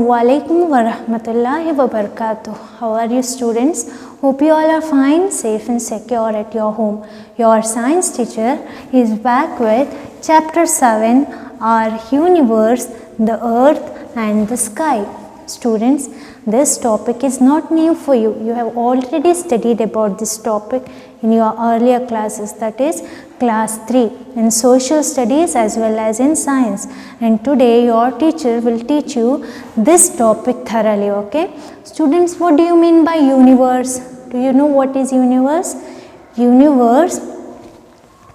Assalamualaikum warahmatullahi wabarakatuh. How are you students? Hope you all are fine, safe and secure at your home. Your science teacher is back with chapter 7, our universe, the earth and the sky. Students, this topic is not new for you. You have already studied about this topic in your earlier classes, that is class 3 in social studies as well as in science, and today your teacher will teach you this topic thoroughly. Okay students, what do you mean by universe? Do you know what is universe? Universe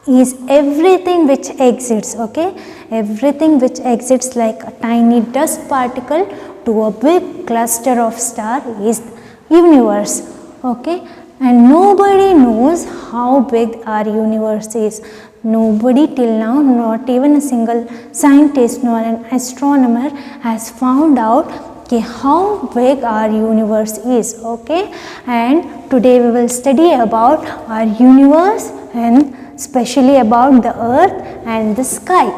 is everything which exists, okay, everything which exists, like a tiny dust particle to a big cluster of star is universe. Okay, and nobody knows how big our universe is. Nobody till now, not even a single scientist nor an astronomer has found out how big our universe is. Okay, and today we will study about our universe and especially about the earth and the sky.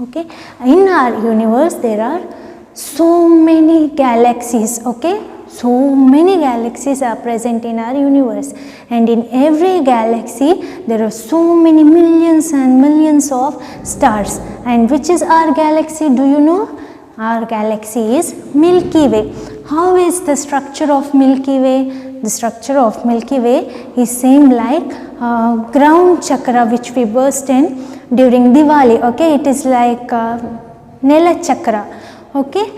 Okay, in our universe there are so many galaxies. Okay, so many galaxies are present in our universe, and in every galaxy there are so many millions and millions of stars. And which is our galaxy? Do you know? Our galaxy is Milky Way. How is the structure of Milky Way? The structure of Milky Way is same like ground chakra which we burst in during Diwali. Okay, it is like Nela chakra. Okay,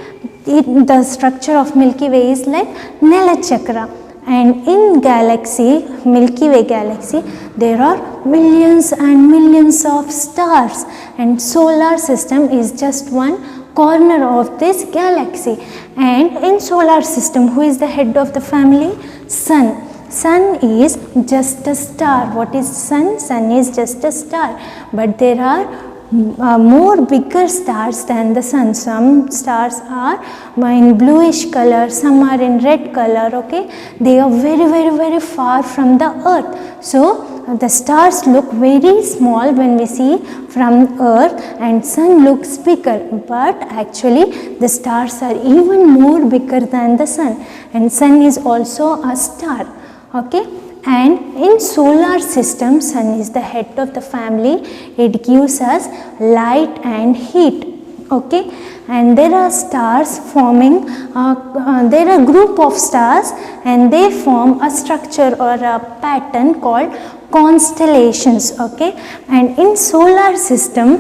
the structure of Milky Way is like Nela chakra, and in galaxy, Milky Way galaxy, there are millions and millions of stars, and solar system is just one corner of this galaxy. And in solar system, who is the head of the family? Sun. Sun is just a star. What is sun? Sun is just a star, but there are more bigger stars than the sun. Some stars are in bluish color, some are in red color. Okay, they are very far from the earth, so the stars look very small when we see from earth, and sun looks bigger, but actually the stars are even more bigger than the sun, and sun is also a star. Okay, and in solar system, sun is the head of the family. It gives us light and heat. Okay, and there are stars forming, there are group of stars and they form a structure or a pattern called constellations. Okay, and in solar system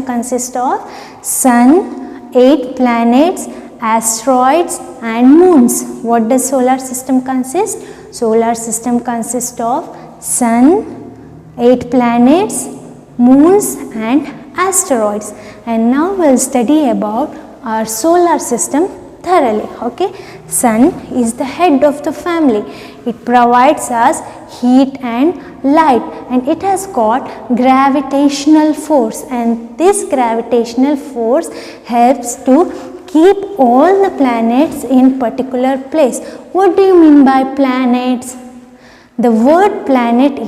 consists of sun, 8 planets, asteroids and moons. What does solar system consist? Solar system consists of sun, 8 planets, moons and asteroids. And now we will study about our solar system thoroughly. Okay, sun is the head of the family. It provides us heat and light, and it has got gravitational force, and this gravitational force helps to keep all the planets in particular place. What do you mean by planets? The word planet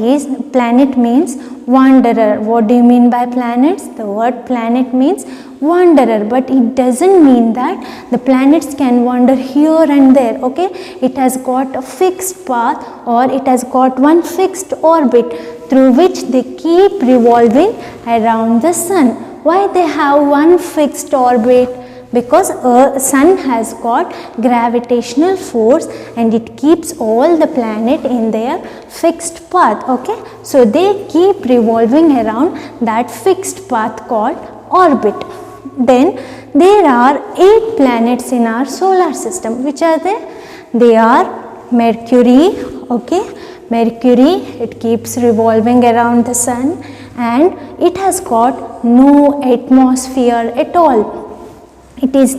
means wanderer. What do you mean by planets? The word planet means wanderer, but it doesn't mean that the planets can wander here and there. Okay, it has got a fixed path, or it has got one fixed orbit through which they keep revolving around the sun. Why they have one fixed orbit? Because sun has got gravitational force and it keeps all the planet in their fixed path. Okay, so they keep revolving around that fixed path called orbit. Then there are 8 planets in our solar system. Which are they? They are Mercury. Okay, Mercury, it keeps revolving around the sun and it has got no atmosphere at all. It is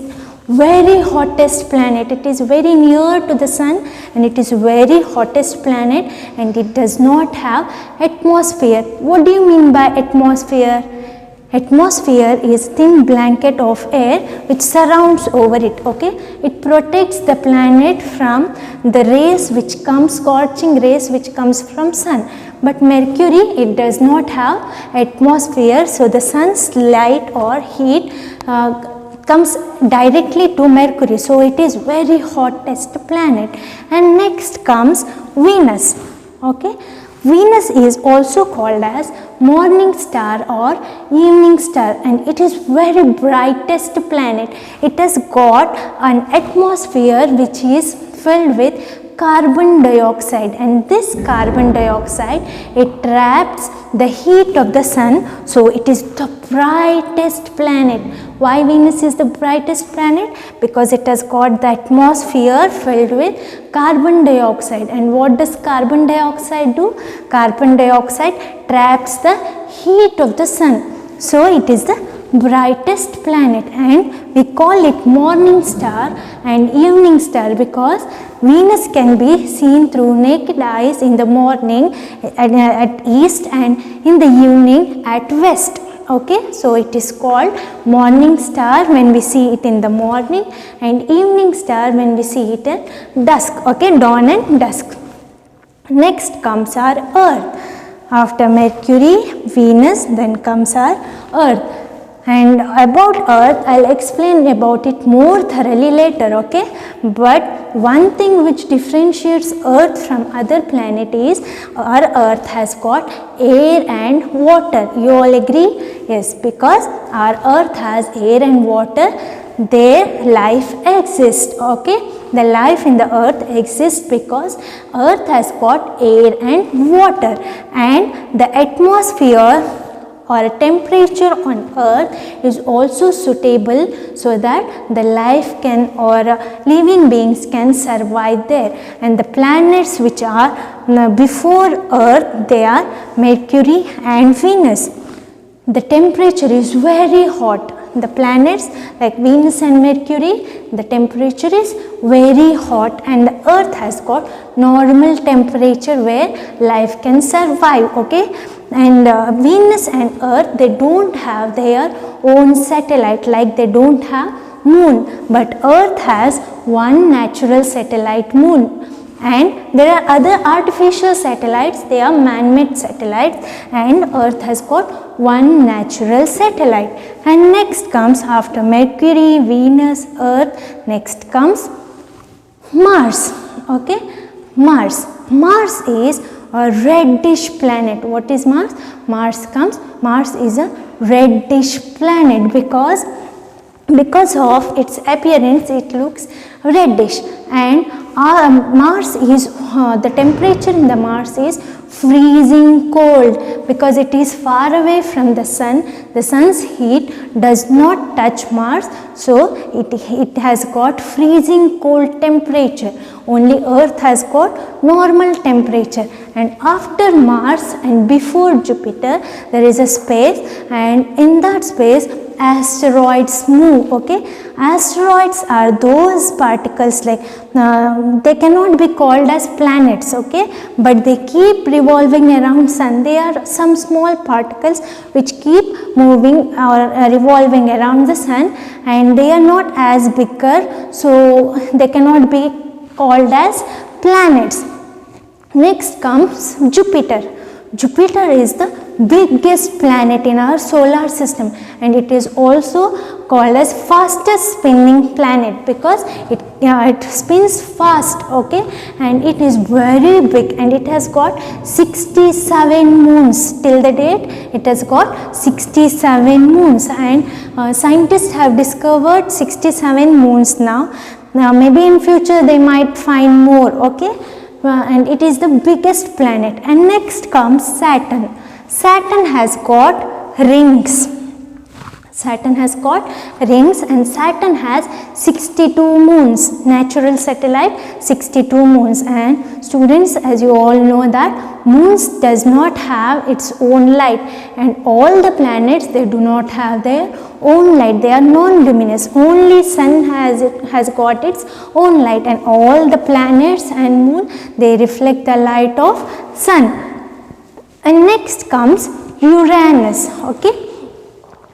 very hottest planet. It is very near to the sun and it is very hottest planet, and it does not have atmosphere. What do you mean by atmosphere? Atmosphere is thin blanket of air which surrounds over it. Okay, it protects the planet from the rays which comes, scorching rays which comes from sun. But Mercury, it does not have atmosphere, so the sun's light or heat comes directly to Mercury, so it is very hottest planet. And next comes Venus. Okay, Venus is also called as morning star or evening star, and it is very brightest planet. It has got an atmosphere which is filled with carbon dioxide, and this carbon dioxide, it traps the heat of the sun, so it is the brightest planet. Why Venus is the brightest planet? Because it has got the atmosphere filled with carbon dioxide. And what does carbon dioxide do? Carbon dioxide traps the heat of the sun, so it is the brightest planet, and we call it morning star and evening star because Venus can be seen through naked eyes in the morning at east and in the evening at west. Okay, so it is called morning star when we see it in the morning, and evening star when we see it at dusk. Okay, dawn and dusk. Next comes our Earth. After Mercury, Venus, then comes our Earth. And about Earth, I'll explain about it more thoroughly later, okay? But one thing which differentiates Earth from other planet is our Earth has got air and water. You all agree? Yes, because our Earth has air and water, their life exists, okay? The life in the Earth exists because Earth has got air and water, and the atmosphere or temperature on Earth is also suitable so that the life can or living beings can survive there. And the planets which are before Earth, they are Mercury and Venus. The temperature is very hot. The planets like Venus and Mercury, the temperature is very hot, and the Earth has got normal temperature where life can survive, okay? And Venus and Earth, they don't have their own satellite, like they don't have moon, but Earth has one natural satellite, moon. And there are other artificial satellites, they are man-made satellites, and Earth has got one natural satellite. And next comes, after Mercury, Venus, Earth, next comes Mars. Okay, Mars. Mars is a reddish planet. What is Mars? Mars is a reddish planet because of its appearance it looks reddish, and Mars is the temperature in the Mars is freezing cold because it is far away from the sun. The sun's heat does not touch Mars, so it has got freezing cold temperature. Only Earth has got normal temperature. And after Mars and before Jupiter, there is a space, and in that space asteroids move. Okay, asteroids are those particles like they cannot be called as planets, okay, but they keep revolving around sun. They are some small particles which keep moving or revolving around the sun, and they are not as bigger, so they cannot be called as planets. Next comes Jupiter. Jupiter is the biggest planet in our solar system, and it is also called as fastest spinning planet because it spins fast, okay, and it is very big, and it has got 67 moons. Till the date it has got 67 moons, and scientists have discovered 67 moons now. Maybe in future they might find more, okay. And it is the biggest planet. And next comes Saturn. Saturn has got rings. Saturn has got rings, and Saturn has 62 moons. Natural satellite, 62 moons. And students, as you all know that moons does not have its own light, and all the planets, they do not have their own light. They are non-luminous. Only sun has got its own light, and all the planets and moon, they reflect the light of sun. And next comes Uranus. Okay,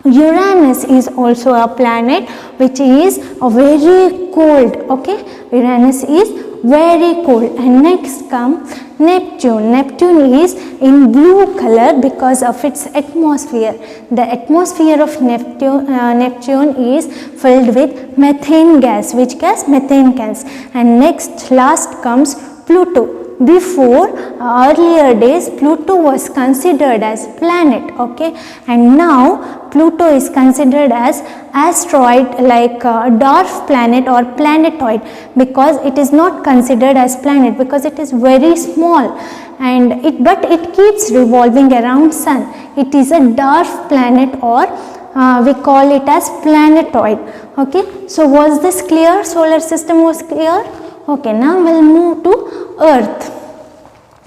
Uranus is also a planet which is very cold. Okay, Uranus is very cold. And next comes Neptune. Neptune is in blue color because of its atmosphere. The atmosphere of Neptune is filled with methane gas. Which gas? Methane gas. And next, last comes Pluto. Before, earlier days, Pluto was considered as planet, okay, and now Pluto is considered as asteroid, like a dwarf planet or planetoid, because it is not considered as planet because it is very small, and but it keeps revolving around sun. It is a dwarf planet, or we call it as planetoid. Okay, so was this clear? Solar system was clear. Okay, now we will move to Earth.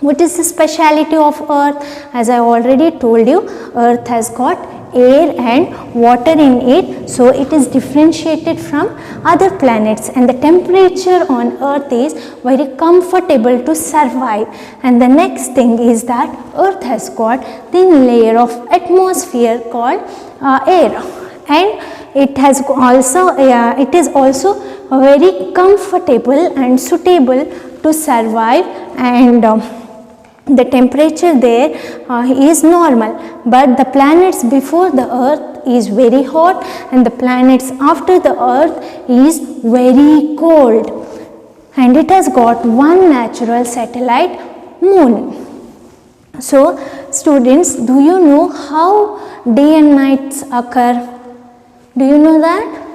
What is the speciality of Earth? As I already told you, Earth has got air and water in it, so it is differentiated from other planets, and the temperature on Earth is very comfortable to survive. And the next thing is that Earth has got thin layer of atmosphere called air, and it has also it is also very comfortable and suitable to survive, and the temperature there is normal. But the planets before the Earth is very hot, and the planets after the Earth is very cold, and it has got one natural satellite, Moon. So students, do you know how day and nights occur? Do you know that?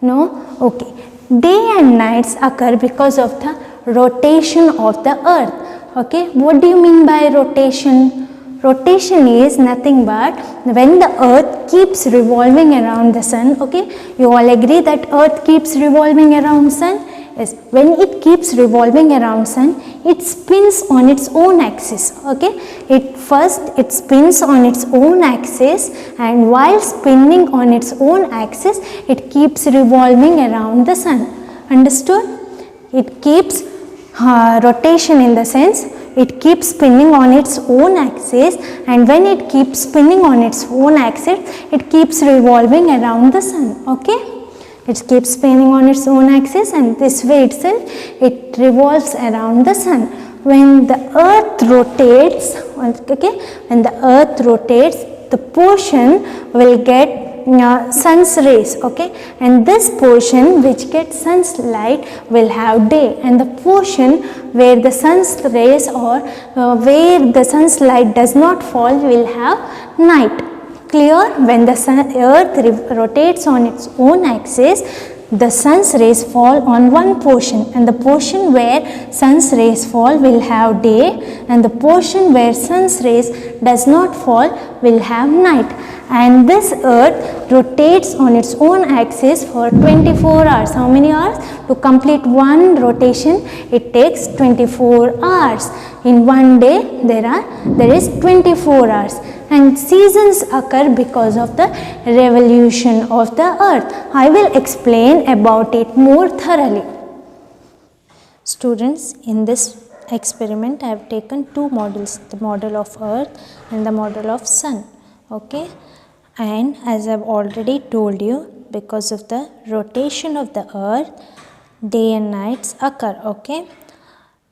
No? Okay. Day and nights occur because of the rotation of the Earth. Okay. What do you mean by rotation? Rotation is nothing but when the Earth keeps revolving around the Sun. Okay. You all agree that Earth keeps revolving around Sun? Yes. When it keeps revolving around Sun, it spins on its own axis. Okay. It spins on its own axis, and while spinning on its own axis, it keeps revolving around the Sun. Understood? It keeps rotation in the sense it keeps spinning on its own axis, and when it keeps spinning on its own axis, it keeps revolving around the Sun. Okay. It keeps spinning on its own axis, and this way itself it revolves around the Sun. When the Earth rotates, okay, when the Earth rotates, the portion will get sun's rays, okay, and this portion which gets sun's light will have day, and the portion where the sun's rays or where the sun's light does not fall will have night. Clear? When the Earth rotates on its own axis, the sun's rays fall on one portion, and the portion where sun's rays fall will have day, and the portion where sun's rays does not fall will have night. And this Earth rotates on its own axis for 24 hours. How many hours? To complete one rotation, it takes 24 hours. In one day, there is 24 hours. And seasons occur because of the revolution of the Earth. I will explain about it more thoroughly. Students, in this experiment, I have taken two models, the model of Earth and the model of Sun. Okay. And as I have already told you, because of the rotation of the Earth, day and nights occur. Okay.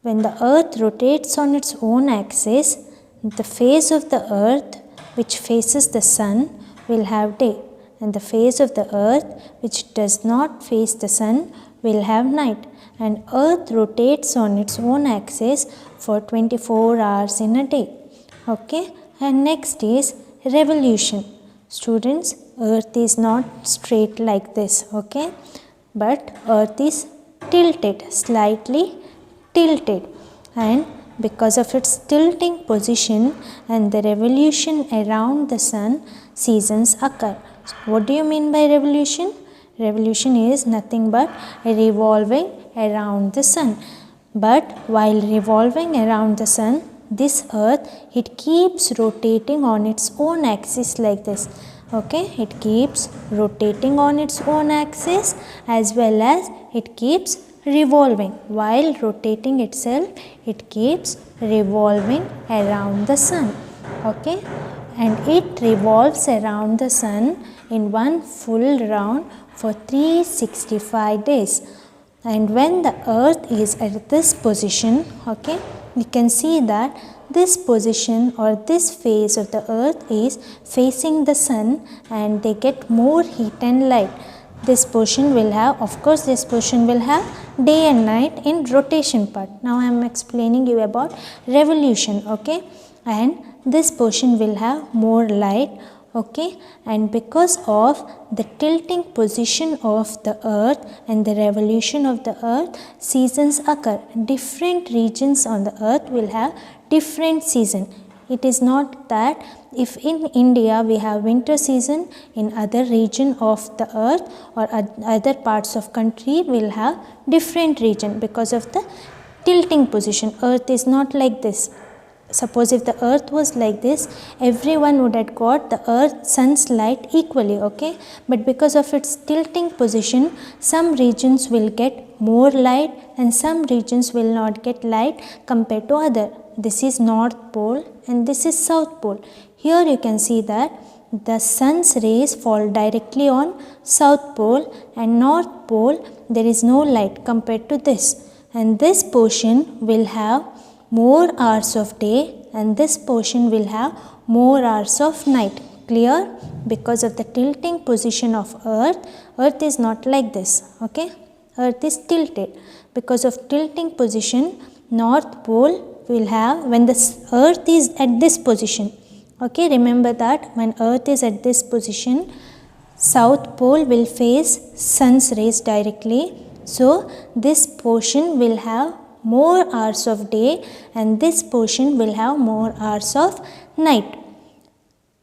When the Earth rotates on its own axis, the phase of the Earth which faces the Sun will have day, and the phase of the Earth which does not face the Sun will have night. And Earth rotates on its own axis for 24 hours in a day. Okay. And next is revolution. Students, Earth is not straight like this, okay, but Earth is tilted, slightly tilted, and because of its tilting position and the revolution around the Sun, seasons occur. So what do you mean by revolution? Revolution is nothing but revolving around the Sun. But while revolving around the Sun, this Earth, it keeps rotating on its own axis like this. Okay, it keeps rotating on its own axis as well as it keeps revolving. While rotating itself, it keeps revolving around the Sun. Okay, and it revolves around the Sun in one full round for 365 days. And when the earth is at this position, okay, you can see that this position or this phase of the earth is facing the sun and they get more heat and light. This portion will have, of course, this portion will have day and night in rotation part. Now I am explaining you about revolution, okay, and this portion will have more light, okay, and because of the tilting position of the earth and the revolution of the earth, seasons occur. Different regions on the earth will have different season. It is not that if in India we have winter season, in other region of the earth or other parts of country will have different region because of the tilting position. Earth is not like this. Suppose if the earth was like this, everyone would have got the earth sun's light equally, okay, but because of its tilting position, some regions will get more light and some regions will not get light compared to other. This is North Pole and this is South Pole. Here you can see that the sun's rays fall directly on South Pole and North Pole there is no light compared to this, and this portion will have more hours of day and this portion will have more hours of night. Clear? Because of the tilting position of earth, earth is not like this, okay, earth is tilted. Because of tilting position, North Pole will have, when the earth is at this position, okay, remember that when earth is at this position, South Pole will face sun's rays directly, so this portion will have more hours of day and this portion will have more hours of night.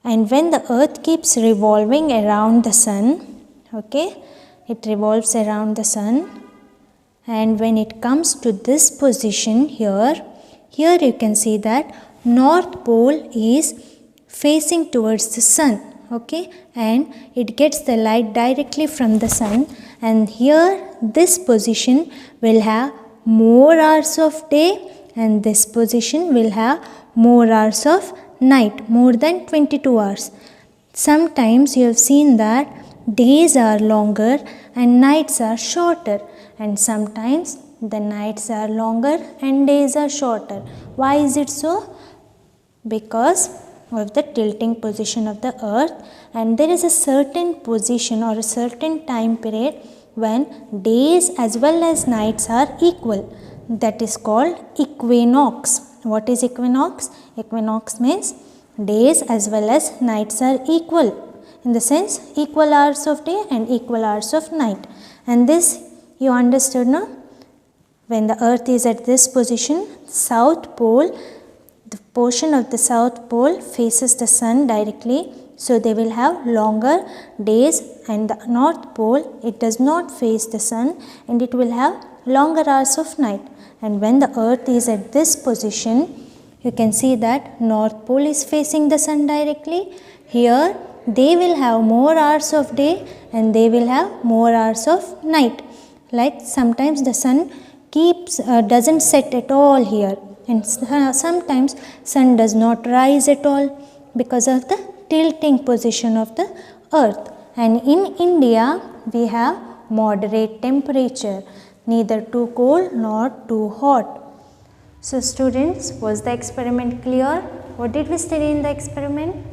And when the earth keeps revolving around the sun, okay, it revolves around the sun, and when it comes to this position here you can see that North Pole is facing towards the sun, okay, and it gets the light directly from the sun, and here this position will have more hours of day and this position will have more hours of night, more than 22 hours. Sometimes you have seen that days are longer and nights are shorter, and sometimes the nights are longer and days are shorter. Why is it so? Because of the tilting position of the earth, and there is a certain position or a certain time period when days as well as nights are equal. That is called equinox. What is equinox? Equinox means days as well as nights are equal, in the sense equal hours of day and equal hours of night. And this you understood now? When the earth is at this position, South Pole, the portion of the South Pole faces the sun directly, so they will have longer days, and the North Pole, it does not face the sun and it will have longer hours of night. And when the earth is at this position, you can see that North Pole is facing the sun directly. Here they will have more hours of day and they will have more hours of night. Like sometimes the sun doesn't set at all here, and sometimes sun does not rise at all because of the tilting position of the earth. And in India we have moderate temperature, neither too cold nor too hot. So students, was the experiment clear? What did we study in the experiment?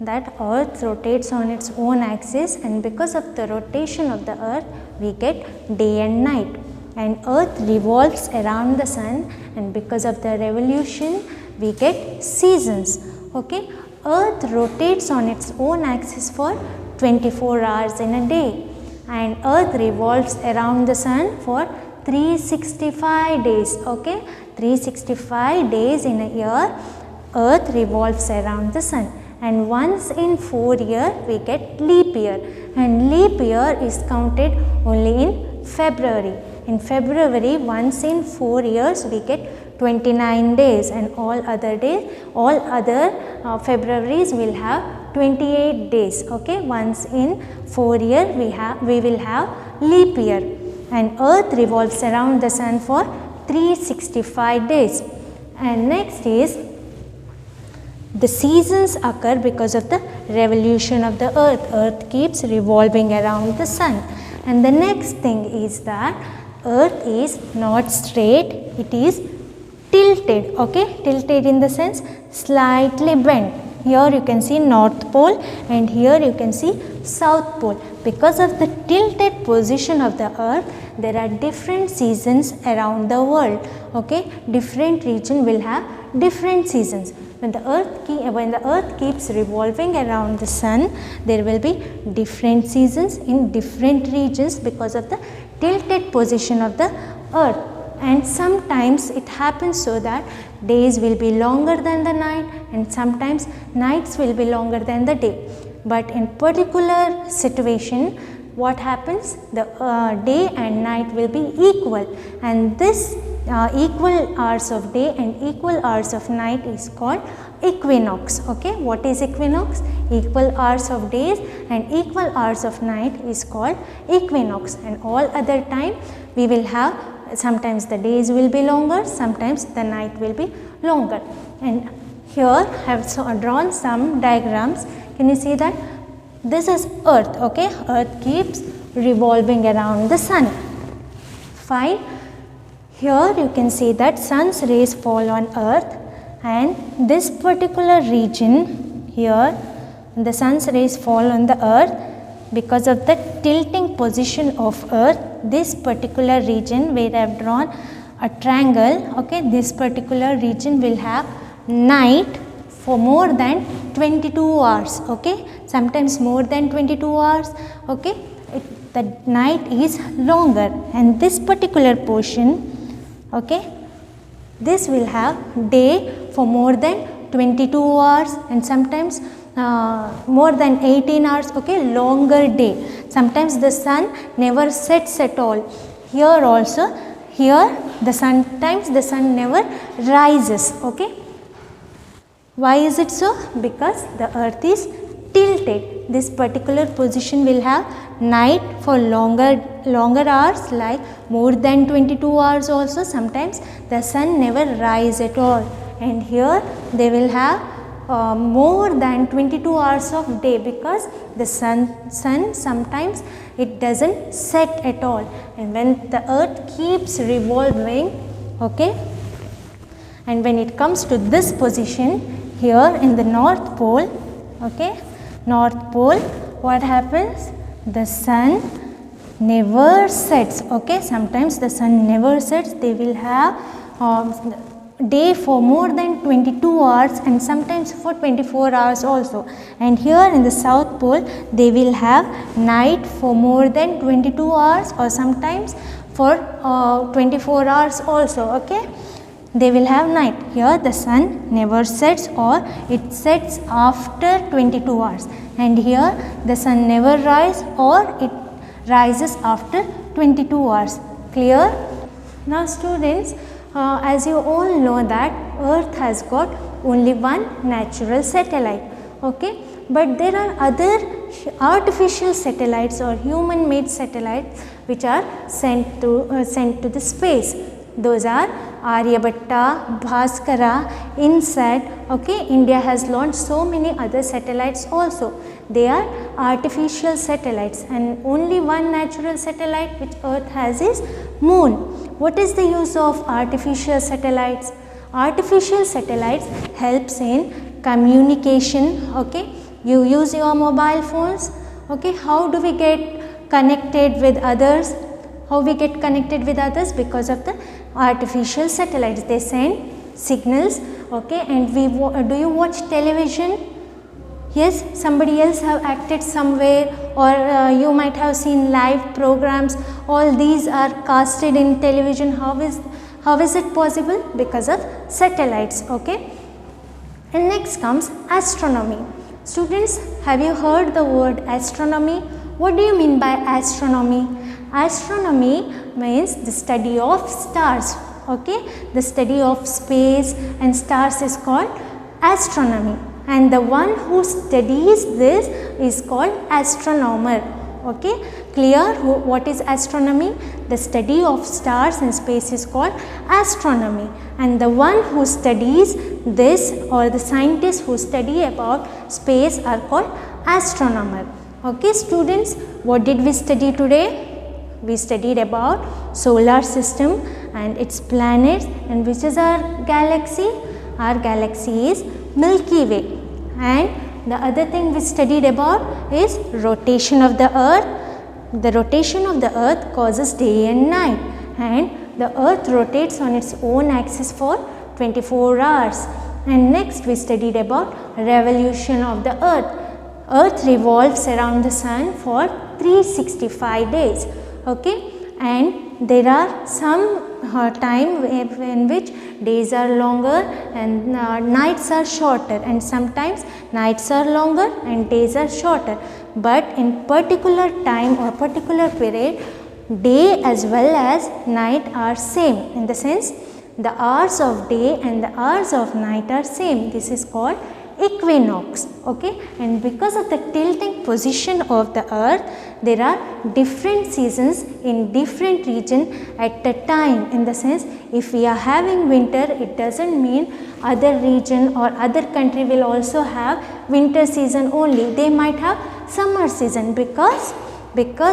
That earth rotates on its own axis, and because of the rotation of the earth we get day and night, and earth revolves around the sun, and because of the revolution we get seasons, okay. Earth rotates on its own axis for 24 hours in a day, and earth revolves around the sun for 365 days, okay. 365 days in a year earth revolves around the sun, and once in 4 years we get leap year, and leap year is counted only in February. In February, once in 4 years we get 29 days, and all other Februaries will have 28 days, okay. Once in 4 years we will have leap year, and earth revolves around the sun for 365 days. And next is the seasons occur because of the revolution of the earth. Earth keeps revolving around the sun. And the next thing is that Earth is not straight, it is tilted, okay, tilted in the sense slightly bent. Here you can see North Pole and here you can see South Pole. Because of the tilted position of the Earth, there are different seasons around the world, okay. Different region will have different seasons. When the Earth keeps revolving around the Sun, there will be different seasons in different regions because of the tilted position of the Earth. And sometimes it happens so that days will be longer than the night and sometimes nights will be longer than the day. But in particular situation, what happens? The day and night will be equal, and this equal hours of day and equal hours of night is called equinox, okay. What is equinox? Equal hours of days and equal hours of night is called equinox, and all other time we will have, sometimes the days will be longer, sometimes the night will be longer. And here I have drawn some diagrams. Can you see that? This is Earth, okay. Earth keeps revolving around the Sun. Fine. Here you can see that Sun's rays fall on Earth, and this particular region here, the Sun's rays fall on the Earth. Because of the tilting position of Earth, this particular region where I have drawn a triangle, okay, this particular region will have night for more than 22 hours, okay, sometimes more than 22 hours, okay. The night is longer, and this particular portion, okay, this will have day for more than 22 hours and sometimes more than 18 hours, okay, longer day. Sometimes the sun never sets at all. Here also, here sometimes the sun never rises, okay. Why is it so? Because the earth is tilted. This particular position will have night for longer hours, like more than 22 hours also. Sometimes the sun never rise at all, and here they will have more than 22 hours of day, because the sun sometimes it doesn't set at all. And when the earth keeps revolving, okay, and when it comes to this position here in the North Pole, okay, North Pole, what happens? The sun never sets, okay. Sometimes the sun never sets. They will have day for more than 22 hours and sometimes for 24 hours also. And here in the South Pole, they will have night for more than 22 hours or sometimes for 24 hours also, okay. They will have night. Here the sun never sets, or it sets after 22 hours, and here the sun never rises, or it rises after 22 hours. Clear? Now students, as you all know that earth has got only one natural satellite, okay, but there are other artificial satellites or human made satellites which are sent to the space. Those are Aryabhatta, Bhaskara, INSAT, okay. India has launched so many other satellites also. They are artificial satellites, and only one natural satellite which earth has is moon. What is the use of artificial satellites? Artificial satellites helps in communication, okay. You use your mobile phones, okay. How do we get connected with others? How we get connected with others? Because of the artificial satellites. They send signals, okay. And do you watch television? Yes, somebody else have acted somewhere, or you might have seen live programs. All these are casted in television. How is it possible? Because of satellites, okay. And next comes astronomy. Students, have you heard the word astronomy? What do you mean by astronomy? Astronomy means the study of stars, okay. The study of space and stars is called astronomy, and the one who studies this is called astronomer, okay. Clear? What is astronomy? The study of stars and space is called astronomy, and the one who studies this, or the scientists who study about space, are called astronomer, okay. Students, what did we study today? we studied about solar system and its planets, and which is our galaxy? Our galaxy is Milky Way. And the other thing we studied about is rotation of the earth. The rotation of the earth causes day and night, and the earth rotates on its own axis for 24 hours. And next we studied about revolution of the earth. Earth revolves around the sun for 365 days. Okay, and there are some time in which days are longer and nights are shorter, and sometimes nights are longer and days are shorter. But in particular time or particular period, day as well as night are same, in the sense the hours of day and the hours of night are same. This is called equinox. Okay, and because of the tilting position of the earth, there are different seasons in different region at the time. In the sense, if we are having winter, it doesn't mean other region or other country will also have winter season only. They might have summer season, because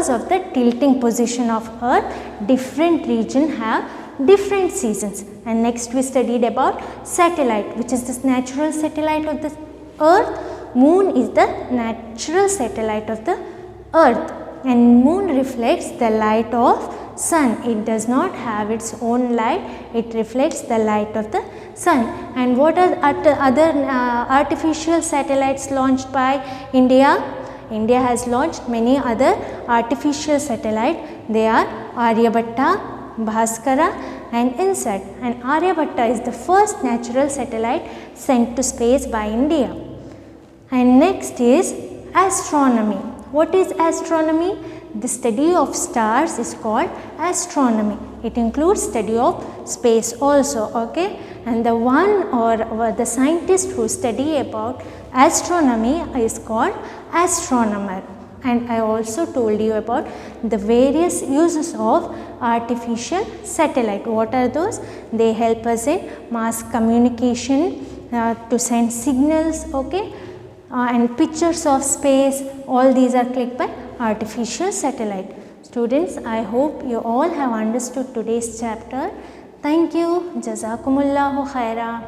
of the tilting position of earth, different region have different seasons. And next we studied about satellite, which is this natural satellite of the earth. Moon is the natural satellite of the earth, and moon reflects the light of sun. It does not have its own light, it reflects the light of the sun. And what are other artificial satellites launched by India? India has launched many other artificial satellites. They are Aryabhatta, Bhaskara and INSAT. And Aryabhatta is the first natural satellite sent to space by India. And next is astronomy. What is astronomy? The study of stars is called astronomy. It includes study of space also. Okay, and the one or the scientist who study about astronomy is called astronomer. And I also told you about the various uses of artificial satellite. What are those? They help us in mass communication, to send signals, okay, and pictures of space. All these are clicked by artificial satellite. Students, I hope you all have understood today's chapter. Thank you. Jazakumullahu khaira.